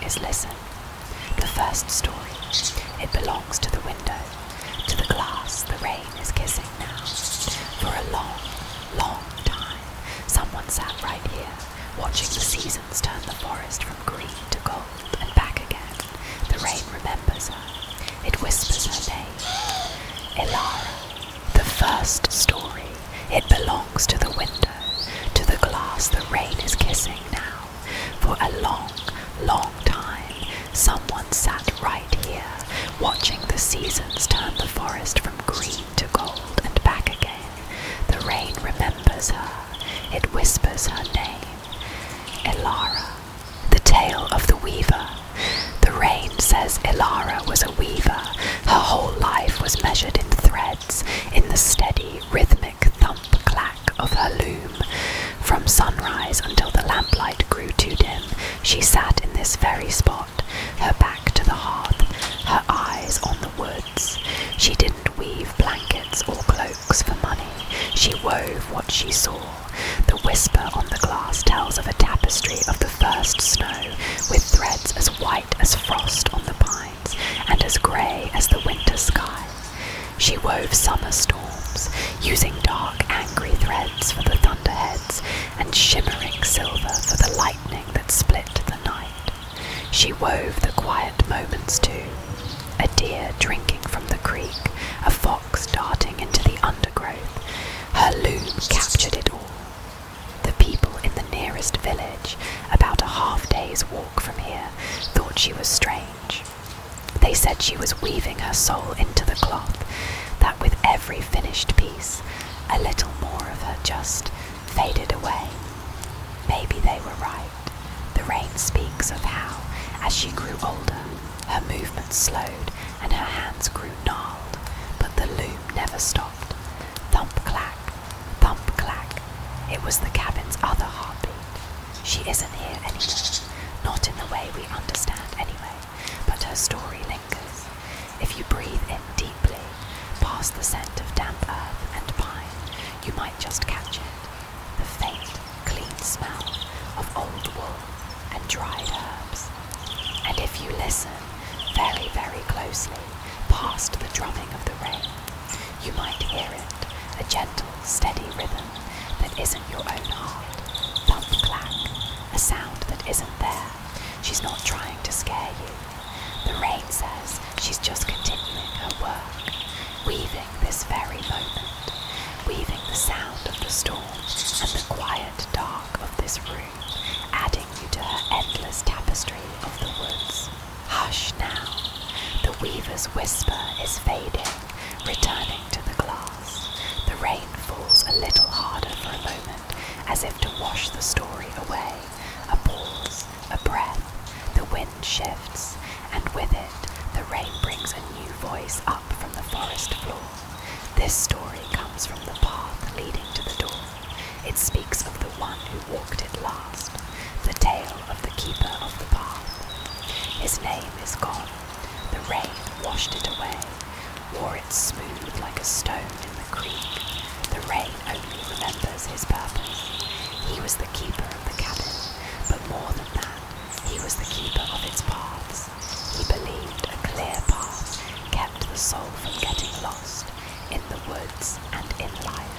is listen. The first story, it belongs to the window, to the glass the rain is kissing now. For a long, long time, someone sat right here, watching the seasons turn the forest from green to gold and back again. The rain remembers her. It whispers her name. Aara. The first story, it belongs to the window, to the glass the rain is kissing now. For a long, long time, someone sat right here, watching the seasons turn the forest from green to gold and back again. The rain remembers her. It whispers her name. Aara. The tale of the weaver. The rain says Aara was a weaver. Her whole life was measured in threads, in the steady, rhythmic thump-clack of her loom. From sunrise until the lamplight grew too dim, she sat in this very spot, her back to the hearth, her eyes on the woods. She didn't weave blankets or cloaks for money. She wove what she saw. The whisper on the glass tells of a tapestry of the first snow, with threads as white as frost on the pines, and as grey as the winter sky. She wove summer storms, using dark, angry threads for the thunderheads, and shimmering silver for the lightning that split the night. She wove the quiet moments too. A deer drinking from the creek, a fox darting into the undergrowth. Her loom captured it all. The people in the nearest village, about a half-day's walk from here, thought she was strange. They said she was weaving her soul into the cloth, that with every finished piece, a little more of her just faded away. Maybe they were right. The rain speaks of how, as she grew older, her movements slowed and her hands grew gnarled, but the loom never stopped. Thump-clack, thump-clack. It was the cabin's other heartbeat. She isn't here anymore, not in the way we understand anyway, but her story lingers. If you breathe in deeply, past the scent of damp earth and pine, you might just catch it. The faint, clean smell of old wool and dried herbs. And if you listen very, very closely, past the drumming of the rain, you might hear it, a gentle, steady rhythm that isn't your own heart. Thump-clack, a sound that isn't there. She's not trying to scare you. The rain says she's just continuing her work, weaving this very moment, weaving the sound of the storm and the quiet dark of this room, adding you to her endless tapestry of the woods. Hush now. The weaver's whisper is fading, returning to the glass. The rain falls a little harder for a moment, as if to wash the story away. A pause, a breath, the wind shifts, and with it, the rain brings a new voice up from the forest floor. This story comes from the path leading to the door. It speaks of the one who walked it last, the tale of the keeper of the path. His name is gone. The rain washed it away, wore it smooth like a stone in the creek. The rain only remembers his purpose. He was the keeper of the cabin, but more than that, he was the keeper of its paths. He believed a clear path kept the soul from getting lost in the woods and in life.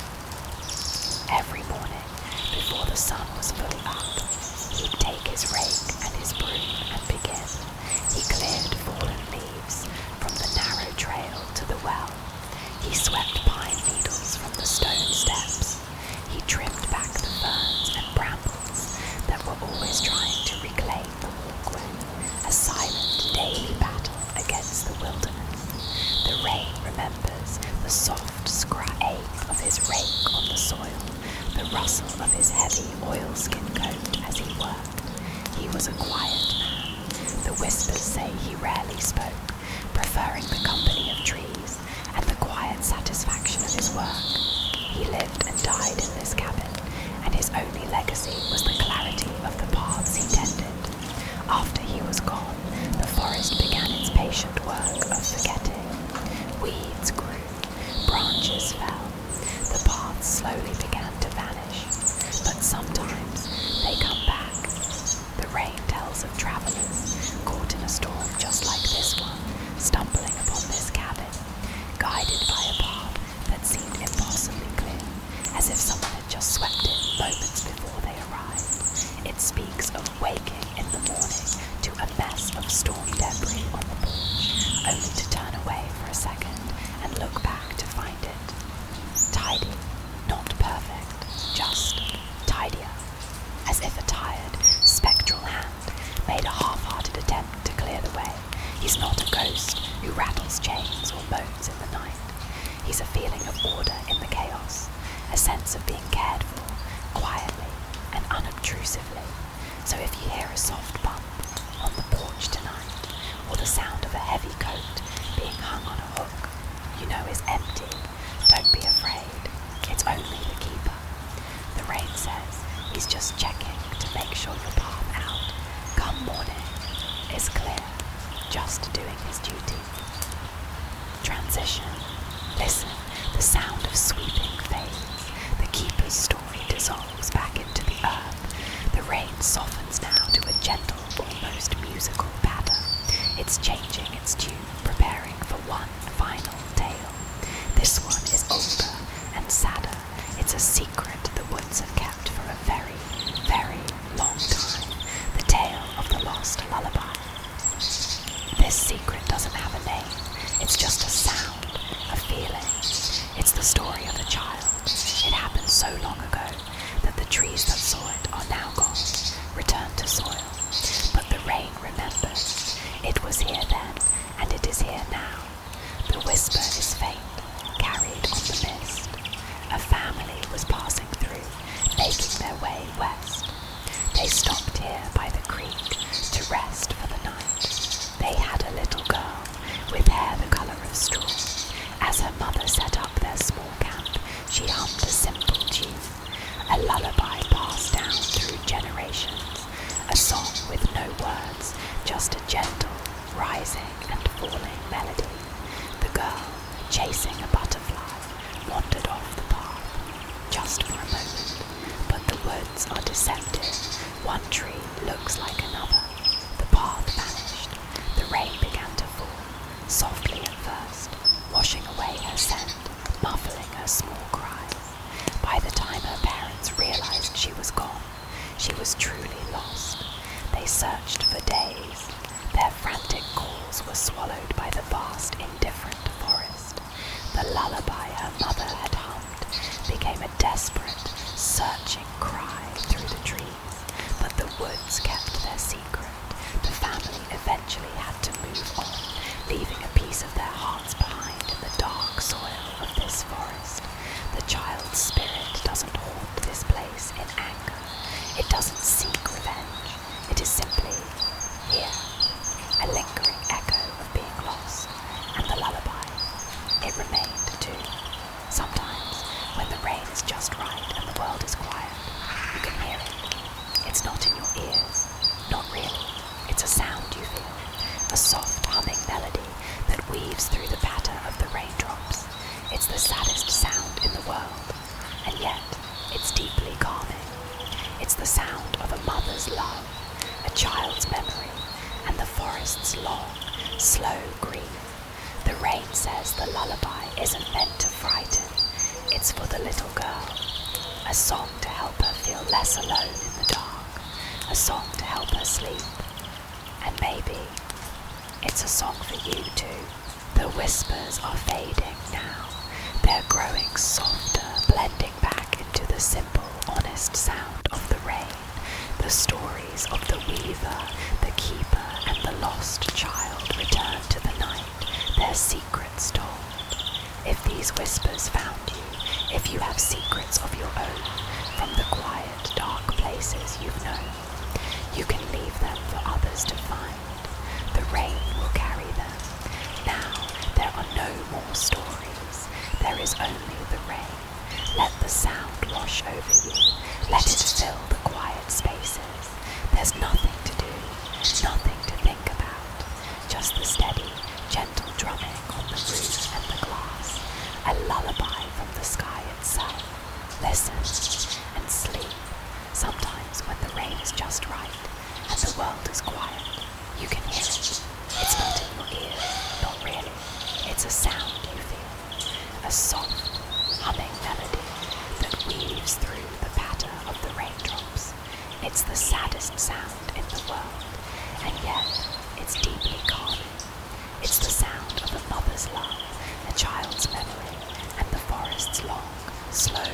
Every morning, before the sun was fully up, he'd take his rake and his broom and begin. He cleared fallen leaves from the narrow trail to the well. He swept pine needles from the stone steps. He trimmed back the ferns and brambles that were always trying to reclaim the walkway, a silent daily battle against the wilderness. The rain remembers the soft scratch of his rake on the soil, the rustle of his heavy oilskin coat as he worked. He was a quiet man. The whispers say he rarely spoke, preferring the company of trees and the quiet satisfaction of his work. He lived and died in this cabin, and his only legacy was the clarity of the paths he tended. After he was gone, the forest began its patient work of forgetting. Weeds grew, branches fell, the paths slowly began to vanish, but sometimes they come back. The rain tells of travelers, made a half-hearted attempt to clear the way. He's not a ghost who rattles chains or moans in the night. He's a feeling of order in the chaos, a sense of being cared for, quietly and unobtrusively. So if you hear a soft bump on the porch tonight, or the sound of a heavy coat being hung on a hook you know is empty, don't be afraid. It's only the keeper. The rain says he's just checking to make sure your path out, come morning, is clear, just doing his duty. Transition. Listen, the sound of sweeping fades. The keeper's story dissolves back into the earth. The rain softens now to a gentle, almost musical patter. It's changing its tune, preparing for one final tale. This one is older and sadder. It's a secret the woods have kept for a very, very long time. The tale of the lost lullaby. This secret doesn't have a name. It's just a sound, a feeling. It's the story of a child. It happened so long ago that the trees that saw it are now gone, returned to soil. But the rain remembers. It was here then, and it is here now. The whisper is faint, carried on the mist. A family was passing through, making their way west. They stopped here by the creek to rest for the night. They had a little girl with hair the colour of straw. As her mother set up their small camp, she hummed a simple tune, a lullaby passed down through generations, a song with no words, just a gentle, rising and falling melody. The girl, chasing a butterfly, wandered off the path, just for a moment, but the woods are deceptive. One tree looks like another. The path vanished. The rain began to fall, softly at first, washing away her scent, muffling her small cries. By the time her parents realized she was gone, she was truly lost. They searched for days. Their frantic calls were swallowed by the vast, indifferent forest. The lullaby her mother had hummed became a desperate, searching cry through the trees. But the woods kept their secret. The family eventually had to move on, leaving a piece of their hearts behind in the dark soil of this forest. The child's spirit doesn't haunt this place in anger. It doesn't seek revenge. It is simply here, a lingering echo of being lost. And the lullaby, it remained too. Sometimes, when the rain is just right and the world is quiet, you can hear it. It's not in your ears, not really. It's a sound you feel, a soft humming melody that weaves through the patter of the raindrops. It's the saddest sound in the world, and yet it's deeply calming. It's the sound of a mother's love, a child's memory, and the forest's long, slow grief. The rain says the lullaby isn't meant to frighten. It's for the little girl, a song to help her feel less alone in the dark, a song to help her sleep. And maybe it's a song for you too. The whispers are fading now. They're growing softer, blending back into the simple, honest sound of the rain. The stories of the weaver, the keeper, and the lost child return to the night, their secrets told. If these whispers found you, if you have secrets of your own from the quiet, dark places you've known, you can leave them for others to find. The rain will carry them. Now there are no more stories. There is only the rain. Let the sound wash over you. Let it fill the quiet spaces. There's nothing to do, nothing to think about. Just the steady, gentle drumming on the roof and the glass. A lullaby from the sky itself. Listen and sleep. Sometimes when the rain is just right and the world is quiet, you can hear it. It's not in your ears, not really. It's a sound you feel. A soft, humming melody that weaves through the patter of the raindrops. It's the saddest sound in the world, and yet it's deeply calming. It's the sound of a mother's love, a child's memory, and the forest's long, slow